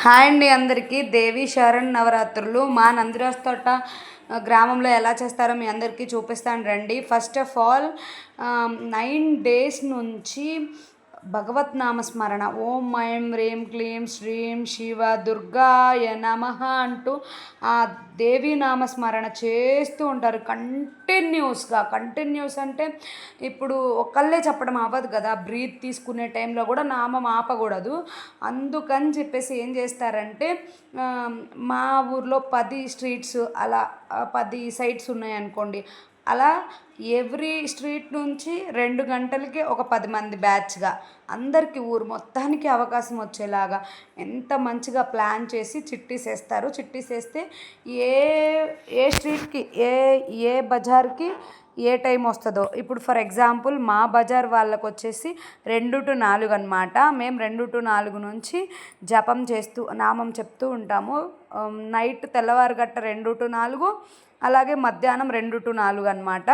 Hi అండి అందరికీ. దేవి శరణ్ నవరాత్రులు మా నందిరాజ్ తోట గ్రామంలో ఎలా చేస్తారో మీ అందరికీ చూపిస్తాను రండి. ఫస్ట్ ఆఫ్ ఆల్ 9 days నుంచి భగవత్ నామస్మరణ ఓం ఐం హ్రీం క్లీం శ్రీం శివ దుర్గాయ నమః అంటూ ఆ దేవీ నామస్మరణ చేస్తూ ఉంటారు కంటిన్యూస్ అంటే ఇప్పుడు ఒకళ్ళే చెప్పడం అవ్వదు కదా, బ్రీత్ తీసుకునే టైంలో కూడా నామం ఆపకూడదు. అందుకని చెప్పేసి ఏం చేస్తారంటే మా ఊర్లో 10 స్ట్రీట్స్ అలా 10 సైట్స్ ఉన్నాయనుకోండి, అలా ఎవ్రీ స్ట్రీట్ నుంచి 2 గంటలకి ఒక 10 మంది బ్యాచ్గా అందరికీ ఊరు మొత్తానికి అవకాశం వచ్చేలాగా ఎంత మంచిగా ప్లాన్ చేసి చిట్టీస్ వేస్తారు. చిట్టీస్ వేస్తే ఏ ఏ స్ట్రీట్కి ఏ బజార్కి ఏ టైం వస్తుందో, ఇప్పుడు ఫర్ ఎగ్జాంపుల్ మా బజార్ వాళ్ళకు వచ్చేసి 2 to 4 అనమాట. మేము 2 to 4 నుంచి జపం చేస్తూ నామం చెప్తూ ఉంటాము. నైట్ తెల్లవారుగట్ట 2 to 4, అలాగే మధ్యాహ్నం 2 to 4 అనమాట.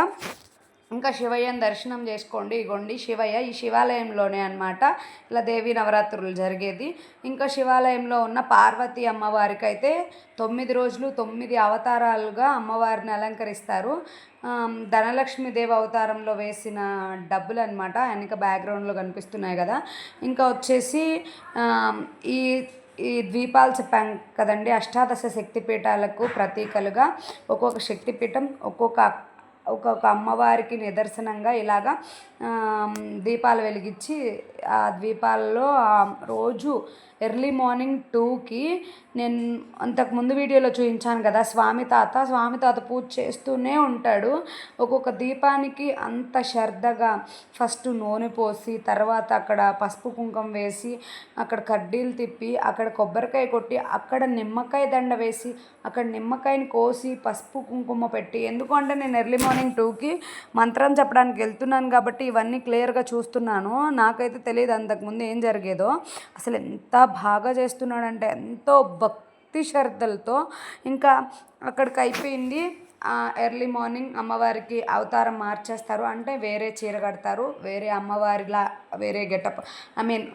ఇంకా శివయ్యని దర్శనం చేసుకోండి. ఇగోండి శివయ్య, ఈ శివాలయంలోనే అనమాట ఇలా దేవీ నవరాత్రులు జరిగేది. ఇంకా శివాలయంలో ఉన్న పార్వతీ అమ్మవారికి అయితే 9 రోజులు 9 అవతారాలుగా అమ్మవారిని అలంకరిస్తారు. ధనలక్ష్మీదేవి అవతారంలో వేసిన డబ్బులు అనమాట, వెనక బ్యాక్గ్రౌండ్లో కనిపిస్తున్నాయి కదా. ఇంకా వచ్చేసి ఈ ఈ ద్వీపాలు చెప్పాం కదండి, అష్టాదశ శక్తిపీఠాలకు ప్రతీకలుగా ఒక్కొక్క శక్తిపీఠం ఒక్కొక్క అమ్మవారికి నిదర్శనంగా ఇలాగా దీపాలు వెలిగించి ఆ ద్వీపాల్లో రోజు ఎర్లీ మార్నింగ్ 2కి నేను అంతకుముందు వీడియోలో చూపించాను కదా, స్వామి తాత పూజ చేస్తూనే ఉంటాడు. ఒక్కొక్క దీపానికి అంత శ్రద్ధగా ఫస్ట్ నూనె పోసి, తర్వాత అక్కడ పసుపు కుంకుమ వేసి, అక్కడ కడ్డీలు తిప్పి, అక్కడ కొబ్బరికాయ కొట్టి, అక్కడ నిమ్మకాయ దండ వేసి, అక్కడ నిమ్మకాయని కోసి పసుపు కుంకుమ పెట్టి, ఎందుకంటే నేను ఎర్లీ మార్నింగ్ 2కి మంత్రం చెప్పడానికి వెళ్తున్నాను కాబట్టి ఇవన్నీ క్లియర్గా చూస్తున్నాను. నాకైతే తెలియదు అంతకుముందు ఏం జరిగేదో. అసలు ఎంత బాగా చేస్తున్నాడంటే ఎంతో భక్తి శ్రద్ధలతో. ఇంకా అక్కడికి అయిపోయింది. ఎర్లీ మార్నింగ్ అమ్మవారికి అవతారం మార్చేస్తారు, అంటే వేరే చీర కడతారు, వేరే అమ్మవారిలా వేరే గెటప్.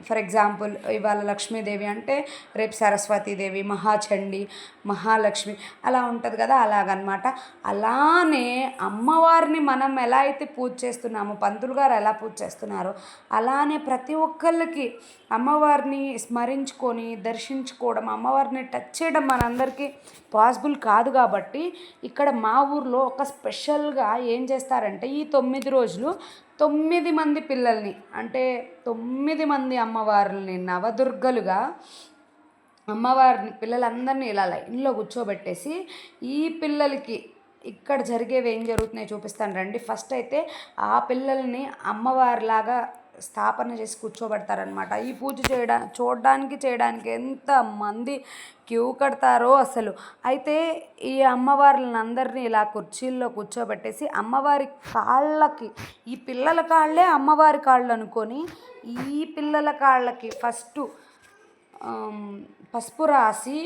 ఫర్ ఎగ్జాంపుల్ ఇవాళ లక్ష్మీదేవి అంటే రేపు సరస్వతీదేవి, మహాచండి, మహాలక్ష్మి అలా ఉంటుంది కదా, అలాగనమాట. అలానే అమ్మవారిని మనం ఎలా అయితే పూజ చేస్తున్నామో, పంతులు గారు ఎలా పూజ చేస్తున్నారో, అలానే ప్రతి ఒక్కళ్ళకి అమ్మవారిని స్మరించుకొని దర్శించుకోవడం, అమ్మవారిని టచ్ చేయడం మనందరికీ పాసిబుల్ కాదు. కాబట్టి ఇక్కడ మా ఊర్లో ఒక స్పెషల్గా ఏం చేస్తారంటే ఈ 9 రోజులు 9 మంది పిల్లల్ని, అంటే 9 మంది అమ్మవార్లని నవదుర్గలుగా అమ్మవారిని పిల్లలందరినీ ఇలా లైన్లో కూర్చోబెట్టేసి ఈ పిల్లలకి ఇక్కడ జరిగేవి ఏం జరుగుతున్నాయో చూపిస్తాను రండి. ఫస్ట్ అయితే ఆ పిల్లల్ని అమ్మవారిలాగా స్థాపన చేసి కూర్చోబెడతారనమాట. ఈ పూజ చేయడానికి ఎంతమంది క్యూ కడతారో అసలు. అయితే ఈ అమ్మవార్లను అందరినీ ఇలా కుర్చీల్లో కూర్చోబెట్టేసి అమ్మవారి కాళ్ళకి, ఈ పిల్లల కాళ్ళే అమ్మవారి కాళ్ళు అనుకొని, ఈ పిల్లల కాళ్ళకి ఫస్ట్ పసుపు రాసి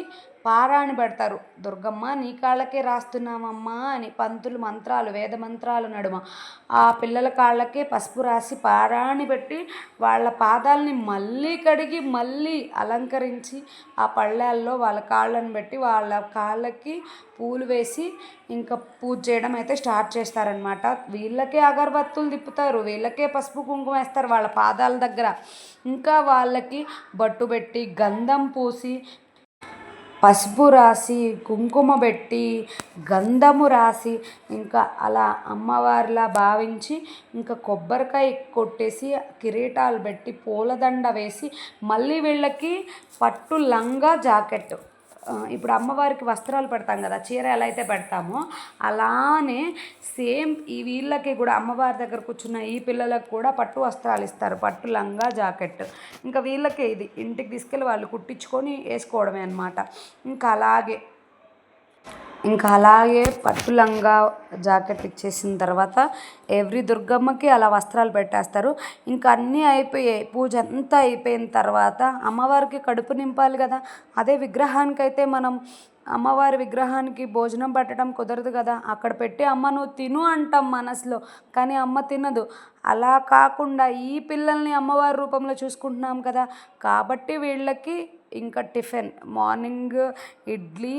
పారాణి పెడతారు. దుర్గమ్మ నీ కాళ్ళకే రాస్తున్నామమ్మా అని పంతులు మంత్రాలు, వేద మంత్రాలు నడుమ ఆ పిల్లల కాళ్ళకే పసుపు రాసి పారాణి పెట్టి వాళ్ళ పాదాలని మళ్ళీ కడిగి మళ్ళీ అలంకరించి ఆ పళ్ళాల్లో వాళ్ళ కాళ్ళను పెట్టి వాళ్ళ కాళ్ళకి పూలు వేసి ఇంకా పూజ చేయడం అయితే స్టార్ట్ చేస్తారనమాట. వీళ్ళకే అగరబత్తులు తిప్పుతారు, వీళ్ళకే పసుపు కుంకుమ వేస్తారు వాళ్ళ పాదాల దగ్గర. ఇంకా వాళ్ళకి బట్టు పెట్టి గంధం పూసి పసుపు రాసి కుంకుమ పెట్టి గంధము రాసి ఇంకా అలా అమ్మవారిలా భావించి ఇంకా కొబ్బరికాయ కొట్టేసి కిరీటాలు పెట్టి పూలదండ వేసి మళ్ళీ వీళ్ళకి పట్టు లంగా జాకెట్, ఇప్పుడు అమ్మవారికి వస్త్రాలు పెడతాం కదా, చీర ఎలా అయితే పెడతామో అలానే సేమ్ ఈ వీళ్ళకి కూడా అమ్మవారి దగ్గర కూర్చున్న ఈ పిల్లలకు కూడా పట్టు వస్త్రాలు ఇస్తారు, పట్టు లంగా జాకెట్. ఇంకా వీళ్ళకే ఇది ఇంటికి తీసుకెళ్ళి వాళ్ళు కుట్టించుకొని వేసుకోవడమే అనమాట. ఇంకా అలాగే పట్టు లంగా జాకెట్ ఇచ్చేసిన తర్వాత ఎవ్రీ దుర్గమ్మకి అలా వస్త్రాలు పెట్టేస్తారు. ఇంకా అన్నీ అయిపోయాయి, పూజ అంతా అయిపోయిన తర్వాత అమ్మవారికి కడుపు నింపాలి కదా. అదే విగ్రహానికైతే మనం అమ్మవారి విగ్రహానికి భోజనం పెట్టడం కుదరదు కదా, అక్కడ పెట్టి అమ్మ నువ్వు తిను అంటాం మనసులో, కానీ అమ్మ తినదు. అలా కాకుండా ఈ పిల్లల్ని అమ్మవారి రూపంలో చూసుకుంటున్నాం కదా, కాబట్టి వీళ్ళకి ఇంకా టిఫిన్ మార్నింగ్ ఇడ్లీ,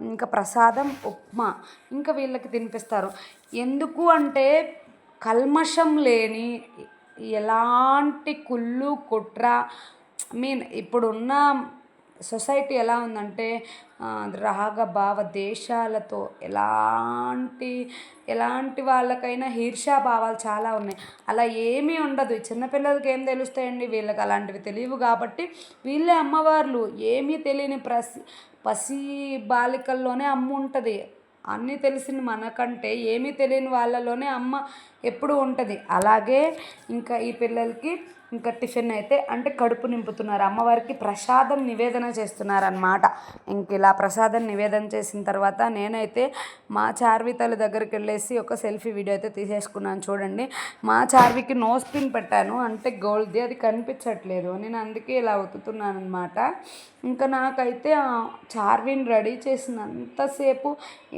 ఇంకా ప్రసాదం, ఉప్మా ఇంకా వీళ్ళకి తినిపిస్తారు. ఎందుకు అంటే కల్మషం లేని ఎలాంటి కుళ్ళు కుట్ర ఇప్పుడున్న సొసైటీ ఎలా ఉందంటే రాగ భావ దేశాలతో ఎలాంటి వాళ్ళకైనా ఈర్ష్యాభావాలు చాలా ఉన్నాయి. అలా ఏమీ ఉండదు. చిన్నపిల్లలకి ఏం తెలుస్తాయండి, వీళ్ళకి అలాంటివి తెలియవు కాబట్టి వీళ్ళే అమ్మవార్లు. ఏమీ తెలియని పసి బాలికల్లోనే అమ్మ ఉంటుంది. అన్నీ తెలిసిన మనకంటే ఏమీ తెలియని వాళ్ళలోనే అమ్మ ఎప్పుడు ఉంటుంది. అలాగే ఇంకా ఈ పిల్లలకి ఇంకా టిఫిన్ అయితే అంటే కడుపు నింపుతున్నారు, అమ్మవారికి ప్రసాదం నివేదన చేస్తున్నారనమాట. ఇంక ఇలా ప్రసాదం నివేదన చేసిన తర్వాత నేనైతే మా చార్వి తల్లి దగ్గరికి వెళ్ళేసి ఒక సెల్ఫీ వీడియో అయితే తీసేసుకున్నాను. చూడండి, మా చార్వికి నోస్ పిన్ పెట్టాను, అంటే గోల్డ్ది, అది కనిపించట్లేదు. నేను అందుకే ఇలా ఉతుకుతున్నాను అనమాట. ఇంకా నాకైతే చార్విని రెడీ చేసినంతసేపు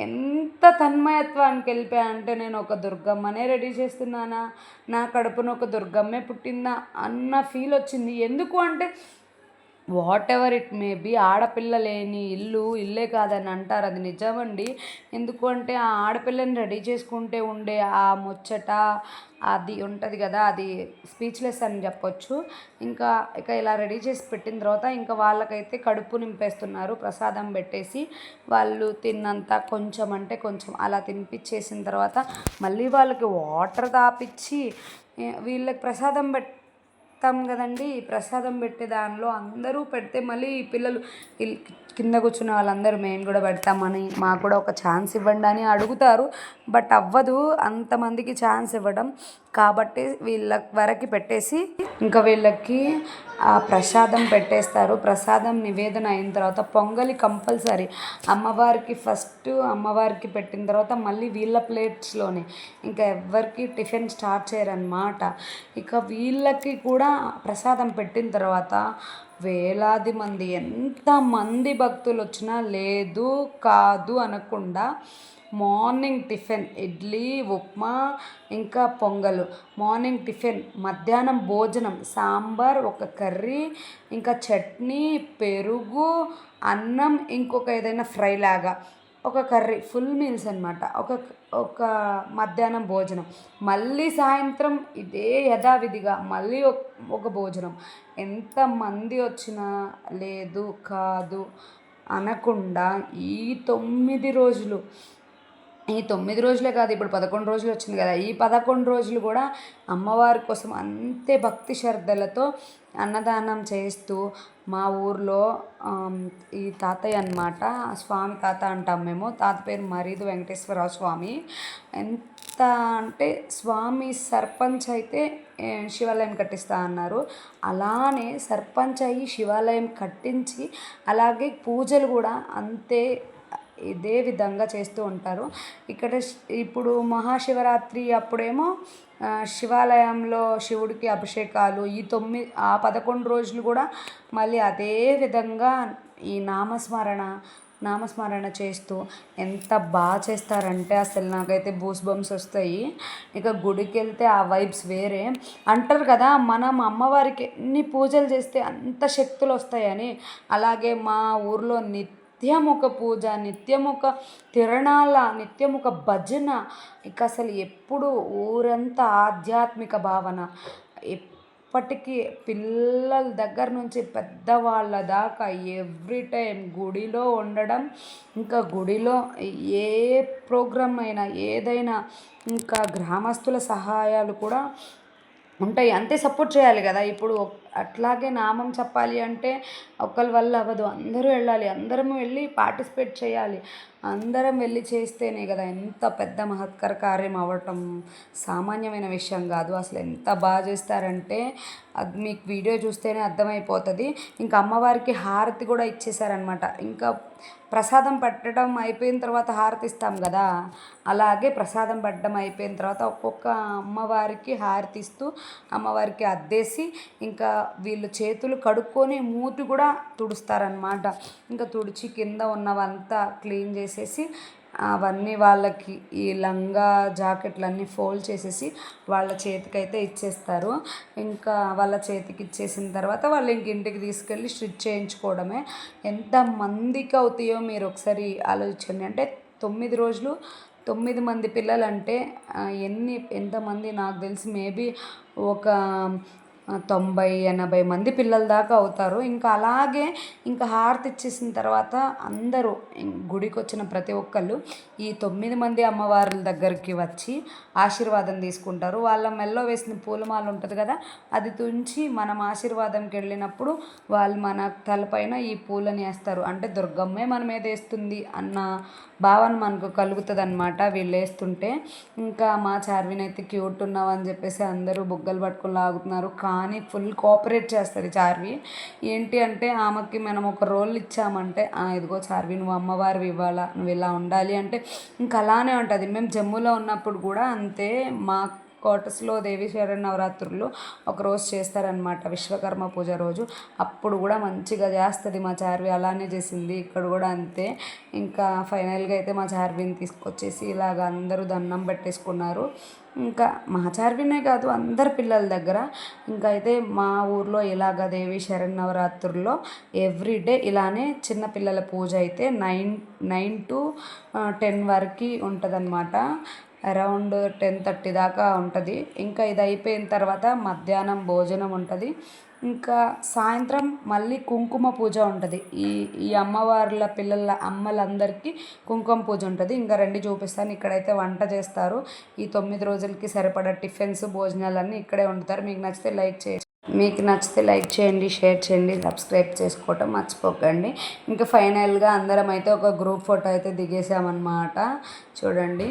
ఎంత తన్మయత్వానికి వెళ్ళిపోయా అంటే, నేను ఒక దుర్గమ్మనే రెడీ చేస్తున్నానా, నా కడుపున ఒక దుర్గమ్మే పుట్టిందా అన్న ఫీల్ వచ్చింది. ఎందుకు అంటే whatever it may be, ఆడపిల్ల లేని ఇల్లే కాదని అంటారు, అది నిజమండి. ఎందుకు అంటే ఆ ఆడపిల్లని రెడీ చేసుకుంటే ఉండే ఆ ముచ్చట అది ఉంటుంది కదా, అది స్పీచ్లెస్ అని చెప్పొచ్చు. ఇక ఇలా రెడీ చేసి పెట్టిన తర్వాత ఇంకా వాళ్ళకైతే కడుపు నింపేస్తున్నారు ప్రసాదం పెట్టేసి. వాళ్ళు తిన్నంత కొంచెం అంటే కొంచెం అలా తినిపించేసిన తర్వాత మళ్ళీ వాళ్ళకి వాటర్ తాపిచ్చి వీళ్ళకి ప్రసాదం పెడతాం కదండి. ప్రసాదం పెట్టే దానిలో అందరూ పెడితే మళ్ళీ పిల్లలు కింద కూర్చున్న వాళ్ళందరూ మేము కూడా పెడతామని, మాకు కూడా ఒక ఛాన్స్ ఇవ్వండి అని అడుగుతారు. బట్ అవ్వదు అంతమందికి ఛాన్స్ ఇవ్వడం. కాబట్టి వీళ్ళ వరకు పెట్టేసి ఇంకా వీళ్ళకి ప్రసాదం పెట్టేస్తారు. ప్రసాదం నివేదన అయిన తర్వాత పొంగలి కంపల్సరీ అమ్మవారికి పెట్టిన తర్వాత మళ్ళీ వీళ్ళ ప్లేట్స్లోనే, ఇంకా ఎవరికి టిఫిన్ స్టార్ట్ చేయరన్నమాట. ఇక వీళ్ళకి కూడా ప్రసాదం పెట్టిన తర్వాత వేలాది మంది, ఎంతమంది భక్తులు వచ్చినా లేదు కాదు అనకుండా మార్నింగ్ టిఫిన్ ఇడ్లీ, ఉప్మా, ఇంకా పొంగలు మార్నింగ్ టిఫిన్, మధ్యాహ్నం భోజనం సాంబార్, ఒక కర్రీ, ఇంకా చట్నీ, పెరుగు, అన్నం, ఇంకొక ఏదైనా ఫ్రై లాగా ఒక కర్రీ, ఫుల్ మీల్స్ అనమాట. ఒక మధ్యాహ్నం భోజనం, మళ్ళీ సాయంత్రం ఇదే యథావిధిగా మళ్ళీ ఒక భోజనం. ఎంతమంది వచ్చినా లేదు కాదు అనకుండా ఈ 9 రోజులు, ఈ 9 రోజులే కాదు, ఇప్పుడు 11 రోజులు వచ్చింది కదా, ఈ 11 రోజులు కూడా అమ్మవారి కోసం అంతే భక్తి శ్రద్ధలతో అన్నదానం చేస్తూ మా ఊర్లో ఈ తాతయ్య అన్నమాట, స్వామి తాత అంటాం మేము, తాత పేరు మరీదు వెంకటేశ్వరరావు స్వామి. ఎంత అంటే స్వామి సర్పంచ్ అయితే శివాలయం కట్టిస్తా అన్నారు. అలానే సర్పంచ్ అయ్యి శివాలయం కట్టించి అలాగే పూజలు కూడా అంతే ఇదే విధంగా చేస్తూ ఉంటారు. ఇక్కడ ఇప్పుడు మహాశివరాత్రి అప్పుడేమో శివాలయంలో శివుడికి అభిషేకాలు, ఈ 11 రోజులు కూడా మళ్ళీ అదే విధంగా ఈ నామస్మరణ చేస్తూ ఎంత బాగా చేస్తారంటే అసలు నాకైతే బూస్ బంప్స్ వస్తాయి. ఇక గుడికి వెళ్తే ఆ వైబ్స్ వేరే. అంటారు కదా, మనం అమ్మవారికి ఎన్ని పూజలు చేస్తే అంత శక్తులు వస్తాయని. అలాగే మా ఊర్లో నిత్యం ఒక పూజ, నిత్యం ఒక తిరణాల, నిత్యం ఒక భజన. ఇక అసలు ఎప్పుడు ఊరంతా ఆధ్యాత్మిక భావన. ఎప్పటికీ పిల్లల దగ్గర నుంచి పెద్దవాళ్ళ దాకా ఎవ్రీ టైం గుడిలో ఉండడం, ఇంకా గుడిలో ఏ ప్రోగ్రామ్ అయినా ఏదైనా ఇంకా గ్రామస్తుల సహాయాలు కూడా ఉంటాయి. అంతే సపోర్ట్ చేయాలి కదా. ఇప్పుడు అట్లాగే నామం చెప్పాలి అంటే ఒకరి వల్ల అవ్వదు, అందరూ వెళ్ళాలి, అందరం వెళ్ళి పార్టిసిపేట్ చేయాలి. అందరం వెళ్ళి చేస్తేనే కదా ఎంత పెద్ద మహత్కర కార్యం అవ్వటం సామాన్యమైన విషయం కాదు. అసలు ఎంత బాగా చేస్తారంటే అది మీకు వీడియో చూస్తేనే అర్థమైపోతుంది. ఇంకా అమ్మవారికి హారతి కూడా ఇచ్చేసారనమాట. ఇంకా ప్రసాదం పెట్టడం అయిపోయిన తర్వాత హారతి ఇస్తాం కదా, అలాగే ప్రసాదం పెట్టడం అయిపోయిన తర్వాత ఒక్కొక్క అమ్మవారికి హారతి ఇస్తూ అమ్మవారికి అద్దేసి ఇంకా వీళ్ళు చేతులు కడుక్కొని మూతి కూడా తుడుస్తారనమాట. ఇంకా తుడిచి కింద ఉన్నవంతా క్లీన్ చేసేసి అవన్నీ వాళ్ళకి ఈ లంగా జాకెట్లన్నీ ఫోల్డ్ చేసేసి వాళ్ళ చేతికైతే ఇచ్చేస్తారు. ఇంకా వాళ్ళ చేతికి ఇచ్చేసిన తర్వాత వాళ్ళు ఇంటికి తీసుకెళ్ళి స్టిచ్ చేయించుకోవడమే. ఎంతమందికి అవుతాయో మీరు ఒకసారి ఆలోచించండి. అంటే 9 రోజులు 9 మంది పిల్లలంటే ఎంతమంది నాకు తెలిసి మేబీ ఒక 90-80 మంది పిల్లల దాకా అవుతారు. ఇంకా అలాగే ఇంకా హారతి ఇచ్చేసిన తర్వాత అందరూ గుడికి వచ్చిన ప్రతి ఒక్కళ్ళు ఈ 9 మంది అమ్మవార్ల దగ్గరికి వచ్చి ఆశీర్వాదం తీసుకుంటారు. వాళ్ళ మెల్లో వేసిన పూలమాల ఉంటుంది కదా, అది తుంచి మనం ఆశీర్వాదంకి వెళ్ళినప్పుడు వాళ్ళు మన తలపైన ఈ పూలని వేస్తారు. అంటే దుర్గమ్మే మన మీద వేస్తుంది అన్న భావన మనకు కలుగుతుంది అనమాట వీళ్ళు వేస్తుంటే. ఇంకా మా చార్విన్ అయితే క్యూట్ ఉన్నావు అని చెప్పేసి అందరూ బుగ్గలు పట్టుకొని లాగుతున్నారు. కానీ ఫుల్ కోఆపరేట్ చేస్తుంది చార్వి. ఏంటి అంటే ఆమెకి మనం ఒక రోల్ ఇచ్చామంటే ఇదిగో చార్వి నువ్వు అమ్మవారివి ఇవ్వాలా, నువ్వు ఇలా ఉండాలి అంటే ఇంకా అలానే ఉంటుంది. మేము జమ్మూలో ఉన్నప్పుడు కూడా అంతే. మా క్వార్టర్స్లో దేవీ శరన్నవరాత్రులు ఒకరోజు చేస్తారనమాట, విశ్వకర్మ పూజ రోజు. అప్పుడు కూడా మంచిగా చేస్తుంది మా చార్వి. అలానే చేసింది ఇక్కడ కూడా అంతే. ఇంకా ఫైనల్గా అయితే మా చార్విని తీసుకొచ్చేసి ఇలాగ అందరూ దండం పెట్టేసుకున్నారు. ఇంకా మా చార్వినే కాదు అందరి పిల్లల దగ్గర. ఇంకా అయితే మా ఊర్లో ఇలాగ దేవీ శరన్నవరాత్రుల్లో ఎవ్రీడే ఇలానే చిన్నపిల్లల పూజ అయితే 9 to 10 వరకు ఉంటుంది అనమాట. అరౌండ్ 10:30 దాకా ఉంటుంది. ఇంకా ఇది అయిపోయిన తర్వాత మధ్యాహ్నం భోజనం ఉంటుంది. ఇంకా సాయంత్రం మళ్ళీ కుంకుమ పూజ ఉంటుంది. ఈ అమ్మవార్ల పిల్లల అమ్మలందరికీ కుంకుమ పూజ ఉంటుంది. ఇంకా రండి చూపిస్తాను. ఇక్కడైతే వంట చేస్తారు. ఈ 9 రోజులకి సరిపడా టిఫిన్స్ భోజనాలన్నీ ఇక్కడే వండుతారు. మీకు నచ్చితే లైక్ చేయండి, షేర్ చేయండి, సబ్స్క్రైబ్ చేసుకోవటం మర్చిపోకండి. ఇంకా ఫైనల్గా అందరం అయితే ఒక గ్రూప్ ఫోటో అయితే దిగేసామన్నమాట. చూడండి.